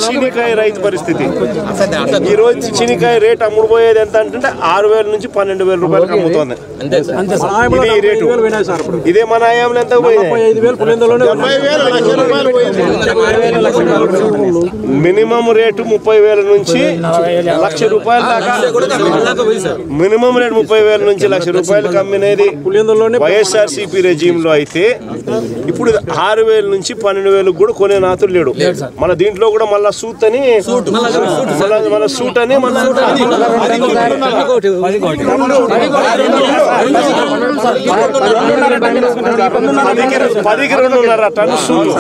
చీనికాయ రైతు పరిస్థితి. ఈ రోజు చీనికాయ రేట్ అమ్ముడుపోయేది ఎంత అంటే 6,000 నుంచి 12,000 రూపాయలకు అమ్ముతోంది. ఇది రేటు. ఇదే మన హయాంలో ఎంత పోయింది? మినిమం రేటు 30,000 నుంచి 1,00,000 రూపాయల దాకా. మినిమం రేటు 30,000 నుంచి 1,00,000 రూపాయలకు అమ్మినది వైఎస్ఆర్సీపీ రెజీమ్ లో అయితే ఇప్పుడు 6,000 నుంచి 12,000 కూడా కొనే నాతుడు లేడు. మన దీంట్లో కూడా మళ్ళా సూట్ అని మన సూట్ అని 10కి 2.5 టన్ను సూటు,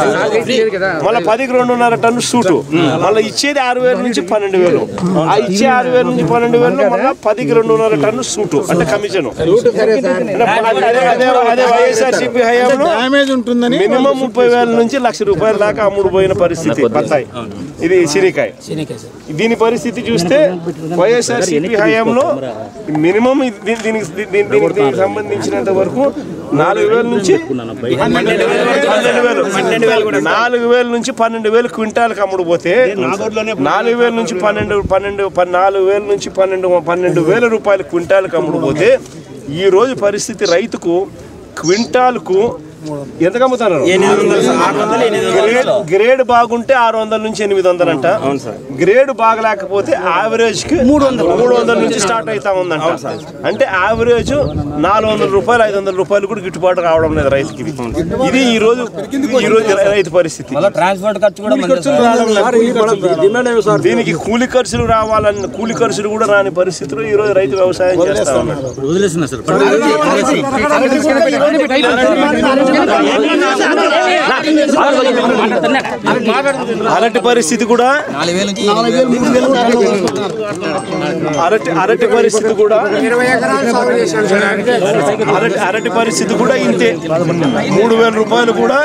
మళ్ళీ 10కి 2.5 టన్ను సూటు, మళ్ళీ ఇచ్చేది 6,000 నుంచి 12,000. ఆ ఇచ్చే 6,000 నుంచి 12,000 మళ్ళీ 10కి 2.5 టన్ను సూటు అంటే కమిషన్. అదే వైఎస్ఆర్సీపీ హయాంలో మినిమం 30,000 నుంచి 1,00,000 రూపాయల దాకా అమ్ముడు పోయిన పరిస్థితి బత్తాయి. ఇది చీనికాయ. దీని పరిస్థితి చూస్తే వైఎస్ఆర్సీపీ హయాంలో మినిమం దీనికి సంబంధించినంత వరకు 4,000 నుంచి 12,000 క్వింటాలకు అమ్ముడు పోతే 4,000 నుంచి 12,000 రూపాయల క్వింటాలకు అమ్ముడు పోతే ఈ రోజు పరిస్థితి రైతుకు క్వింటాల్కు ఎంతకు అమ్ముతున్నారు? గ్రేడ్ బాగుంటే 600 నుంచి 800 అంట. గ్రేడ్ బాగలేకపోతే యావరేజ్ కి 300 నుంచి స్టార్ట్ అవుతా ఉందంట. అంటే యావరేజ్ 400 రూపాయలు 500 రూపాయలు కూడా గిట్టుబాటు రావడం లేదు రైతుకి. ఇది ఈ రోజు రైతు పరిస్థితి. దీనికి కూలి ఖర్చులు రావాలన్న కూలి ఖర్చులు కూడా రాని పరిస్థితిలో ఈ రోజు రైతు వ్యవసాయం చేస్తా ఉన్నాడు. అరటి పరిస్థితి కూడా అరటి పరిస్థితి కూడా అరటి పరిస్థితి కూడా ఇంతే. 3,000 రూపాయలు కూడా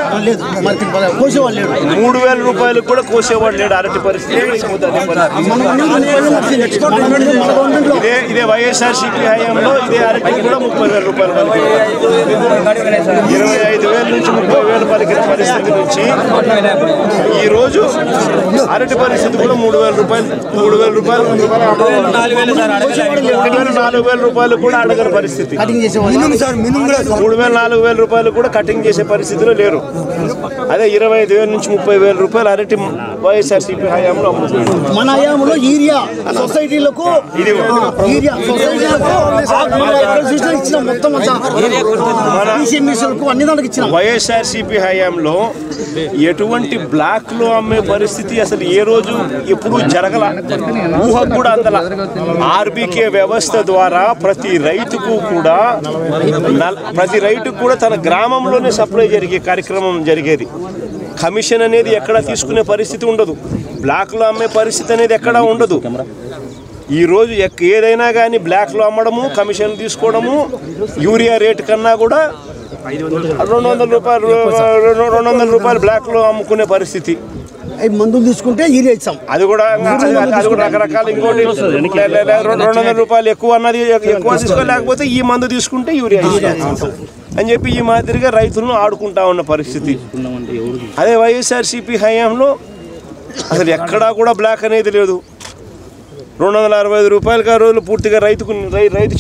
3,000 రూపాయలు కూడా కోసేవాడు లేడు. అరటి పరిస్థితి ఇదే వైఎస్ఆర్సీపీ హయాంలో ఇదే అరటి కూడా 30,000 రూపాయలు 25,000 నుంచి 30,000 పలికిన పరిస్థితి నుంచి ఈ రోజు అరటి పరిస్థితి కూడా 3,000 రూపాయలు 4,000 రూపాయలు కూడా అడగని పరిస్థితి. 4,000 రూపాయలు కూడా కటింగ్ చేసే పరిస్థితిలో లేరు. అదే 25,000 నుంచి 30,000 రూపాయలు అరటి వైఎస్ఆర్సీపీ హయాంలో అమ్ముతుంది. మన హయాంలో యూరియా సొసైటీలకు వైఎస్ఆర్సీపీ హయాంలో ఎటువంటి బ్లాక్ లో అమ్మే పరిస్థితి అసలు ఏ రోజు ఎప్పుడు జరగల, ఊహకు కూడా అందల. ఆర్బీకే వ్యవస్థ ద్వారా ప్రతి రైతుకు కూడా తన గ్రామంలోనే సప్లై జరిగే కార్యక్రమం జరిగేది. కమిషన్ అనేది ఎక్కడా తీసుకునే పరిస్థితి ఉండదు, బ్లాక్ లో అమ్మే పరిస్థితి అనేది ఎక్కడా ఉండదు. ఈ రోజు ఏదైనా కానీ బ్లాక్ లో అమ్మడము, కమిషన్ తీసుకోవడము, యూరియా రేటు కన్నా కూడా 200 రూపాయలు బ్లాక్ లో అమ్ముకునే పరిస్థితి. మందులు తీసుకుంటే యూరియా ఇచ్చాం, అది కూడా రకరకాల. ఇంకోటి 200 రూపాయలు ఎక్కువ అన్నది ఎక్కువ తీసుకోలేకపోతే ఈ మందు తీసుకుంటే యూరియా ఇస్తాం అని చెప్పి ఈ మాదిరిగా రైతులను ఆడుకుంటా ఉన్న పరిస్థితి. అదే వైఎస్ఆర్సీపీ హయాంలో అసలు ఎక్కడా కూడా బ్లాక్ అనేది లేదు. 265 రూపాయలకి ఆ రోజులు పూర్తిగా రైతు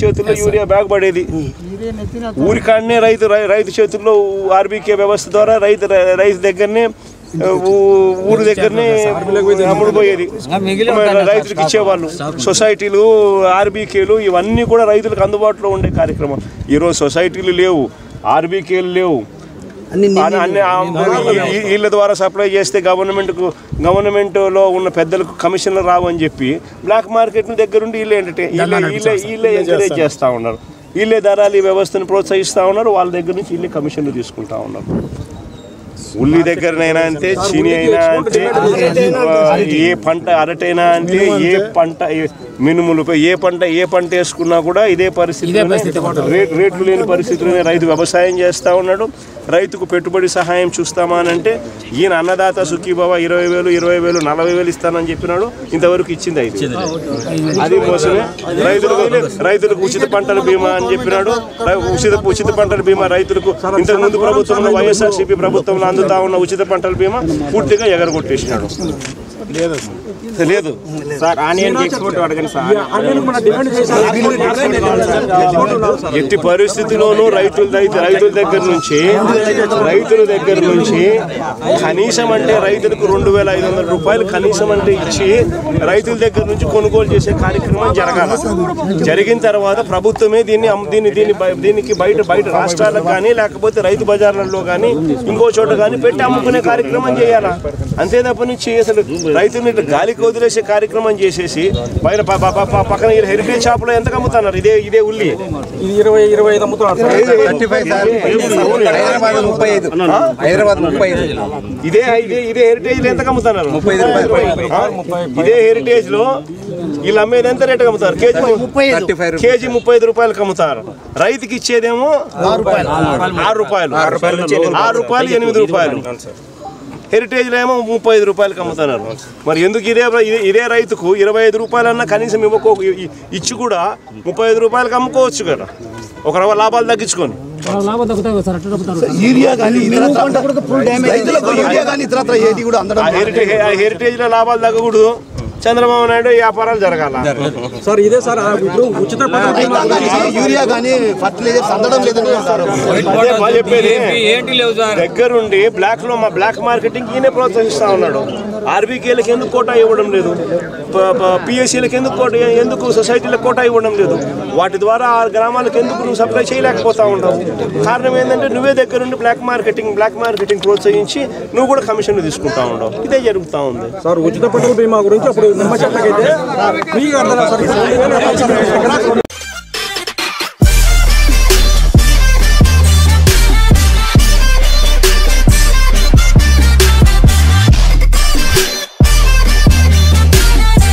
చేతుల్లో యూరియా బ్యాగ్ పడేది. ఊరికాడనే రైతు చేతుల్లో ఆర్బీకే వ్యవస్థ ద్వారా రైతు దగ్గరనే ఊరి దగ్గరనే అమ్ముడుపోయేది, రైతులకు ఇచ్చేవాళ్ళు. సొసైటీలు, ఆర్బీకేలు ఇవన్నీ కూడా రైతులకు అందుబాటులో ఉండే కార్యక్రమం. ఈరోజు సొసైటీలు లేవు, ఆర్బీకేలు లేవు. వీళ్ళ ద్వారా సప్లై చేస్తే గవర్నమెంట్లో ఉన్న పెద్దలకు కమిషన్లు రావు అని చెప్పి బ్లాక్ మార్కెట్ దగ్గరుండి వీళ్ళే ఎంకరేజ్ చేస్తూ ఉన్నారు. వీళ్ళే దళారీ వ్యవస్థను ప్రోత్సహిస్తూ ఉన్నారు. వాళ్ళ దగ్గర నుంచి వీళ్ళే కమిషన్లు తీసుకుంటా ఉన్నారు. ఉల్లి దగ్గరనైనా అంతే, చీని అయినా అంతే, ఏ పంట అరటైనా అంతే, ఏ పంట మినుములపై ఏ పంట వేసుకున్నా కూడా ఇదే పరిస్థితి, రేట్లు లేని పరిస్థితుల్లోనే రైతు వ్యవసాయం చేస్తూ ఉన్నాడు. రైతుకు పెట్టుబడి సహాయం చూస్తామా అని అంటే ఈయన అన్నదాత సుఖీభవ 20,000 20,000 40,000 ఇస్తానని చెప్పినాడు. ఇంతవరకు ఇచ్చింది 5,000. అది మోసమే. రైతులకు ఉచిత పంటల బీమా అని చెప్పినాడు. ఉచిత పంటల బీమా రైతులకు ఇంతకు ముందు ప్రభుత్వంలో వైఎస్ఆర్సీపీ ప్రభుత్వంలో అందుతా ఉన్న ఉచిత పంటల బీమా పూర్తిగా ఎగరగొట్టేసినాడు. లేదు సార్, ఆనియన్ ఎక్స్పోర్ట్ అడగండి సార్. ఎట్టి పరిస్థితిలోనూ రైతుల దగ్గర నుంచి కనీసం అంటే రైతులకు 2,500 రూపాయలు కనీసం అంటే ఇచ్చి రైతుల దగ్గర నుంచి కొనుగోలు చేసే కార్యక్రమం జరగాలి. జరిగిన తర్వాత ప్రభుత్వమే దీనికి బయట రాష్ట్రాలకు కానీ లేకపోతే రైతు బజార్లలో కానీ ఇంకో చోట కానీ పెట్టి అమ్ముకునే కార్యక్రమం చేయాలా. అంతే తప్ప నుంచి అసలు రైతులు గాలికి వదిలేసే కార్యక్రమం చేసేసి బయట పక్కన హెరిటేజ్ షాప్ లో ఎంత అమ్ముతున్నారు? ఇదే ఉల్లి 20-25 అమ్ముతున్నారు. ఇదే హెరిటేజ్ లో ఎంత అమ్ముతున్నారు? 35 రూపాయలు. ఇదే హెరిటేజ్ లో వీళ్ళు అమ్మేది ఎంత రేటు అమ్ముతారు? కేజీ 35 రూపాయలకు అమ్ముతారు. రైతుకి ఇచ్చేదేమో 6 రూపాయలు, 8 రూపాయలు. హెరిటేజ్లో ఏమో 35 రూపాయలకి అమ్ముతున్నారు. మరి ఎందుకు ఇదే రైతుకు 25 రూపాయలన్నా కనీసం ఇచ్చి కూడా 35 రూపాయలకి అమ్ముకోవచ్చు కదా, ఒక లాభాలు తగ్గించుకొని. హెరిటేజ్ లో లాభాలు తగ్గకూడదు. చంద్రబాబు నాయుడు వ్యాపారాలు జరగాల సార్. ఇదే సార్ ఇప్పుడు ఉచిత యూరియా కానీ ఫర్టిలైజర్స్ అందడం లేదని చెప్పేది. దగ్గరుండి బ్లాక్ మార్కెటింగ్ ఈయనే ప్రోత్సహిస్తా ఉన్నాడు. ఆర్బీకేలకు ఎందుకు కోటా ఇవ్వడం లేదు? పిఎస్సీలకు ఎందుకు సొసైటీలకు కోటా ఇవ్వడం లేదు? వాటి ద్వారా ఆ గ్రామాలకు ఎందుకు నువ్వు సప్లై చేయలేకపోతా ఉండవు? కారణం ఏంటంటే నువ్వే దగ్గరుండి బ్లాక్ మార్కెటింగ్ ప్రోత్సహించి నువ్వు కూడా కమిషన్లు తీసుకుంటా ఉండవు. ఇదే జరుగుతూ ఉంది సార్. ఉచిత పంటల బీమా గురించి అప్పుడు నిమ్మ చెట్లకైతే